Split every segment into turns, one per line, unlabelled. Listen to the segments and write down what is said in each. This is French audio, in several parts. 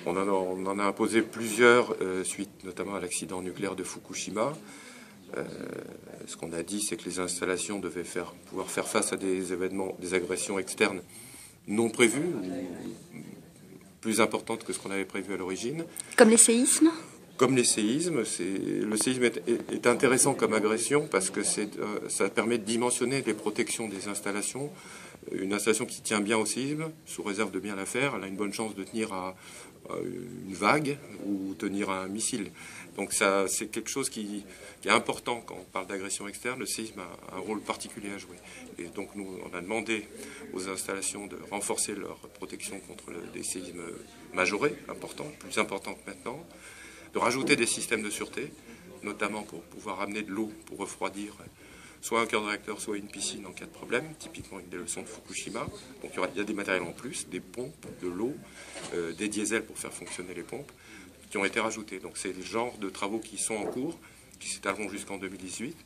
On en a imposé plusieurs suite notamment à l'accident nucléaire de Fukushima. Ce qu'on a dit, c'est que les installations devaient pouvoir faire face à des événements, des agressions externes non prévues, ou plus importantes que ce qu'on avait prévu à l'origine.
Comme les séismes ?
Comme les séismes. Le séisme est intéressant comme agression parce que ça permet de dimensionner les protections des installations. Une installation qui tient bien au séisme, sous réserve de bien la faire, elle a une bonne chance de tenir à une vague ou tenir à un missile. Donc c'est quelque chose qui est important quand on parle d'agression externe. Le séisme a un rôle particulier à jouer. Et donc nous, on a demandé aux installations de renforcer leur protection contre des séismes majorés, plus importants que maintenant, de rajouter des systèmes de sûreté, notamment pour pouvoir amener de l'eau pour refroidir soit un cœur de réacteur, soit une piscine en cas de problème, typiquement avec des leçons de Fukushima. Donc il y a des matériels en plus, des pompes, de l'eau, des diesels pour faire fonctionner les pompes, qui ont été rajoutés. Donc c'est le genre de travaux qui sont en cours, qui s'étaleront jusqu'en 2018,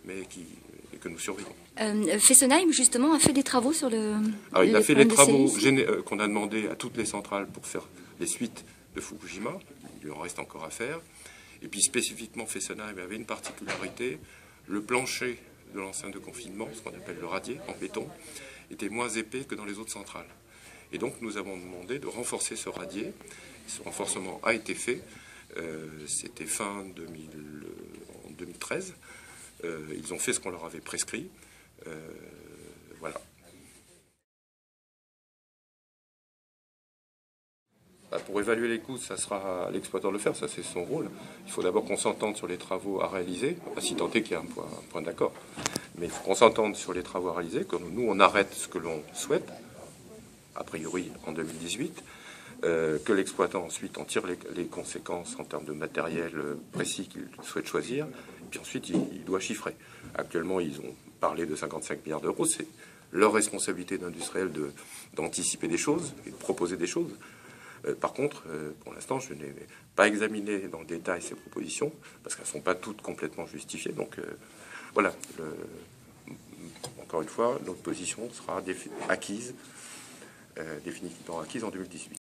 mais que nous surveillons.
Fessenheim, justement, a fait des travaux sur le...
Alors, il a fait les travaux qu'on a demandé à toutes les centrales pour faire les suites de Fukushima. Il lui en reste encore à faire. Et puis spécifiquement, Fessenheim avait une particularité. Le plancher de l'enceinte de confinement, ce qu'on appelle le radier en béton, était moins épais que dans les autres centrales. Et donc nous avons demandé de renforcer ce radier. Ce renforcement a été fait. C'était fin 2013. Ils ont fait ce qu'on leur avait prescrit. Voilà. Pour évaluer les coûts, ça sera à l'exploitant de le faire, ça c'est son rôle. Il faut d'abord qu'on s'entende sur les travaux à réaliser, si tant est qu'il y a un point d'accord. Mais il faut qu'on s'entende sur les travaux à réaliser, comme nous on arrête ce que l'on souhaite, a priori en 2018, que l'exploitant ensuite en tire les conséquences en termes de matériel précis qu'il souhaite choisir, et puis ensuite il doit chiffrer. Actuellement ils ont parlé de 55 milliards d'euros, c'est leur responsabilité d'industriel d'anticiper des choses et de proposer des choses. Par contre, pour l'instant, je n'ai pas examiné dans le détail ces propositions, parce qu'elles ne sont pas toutes complètement justifiées. Donc voilà, encore une fois, notre position sera définitivement acquise en 2018.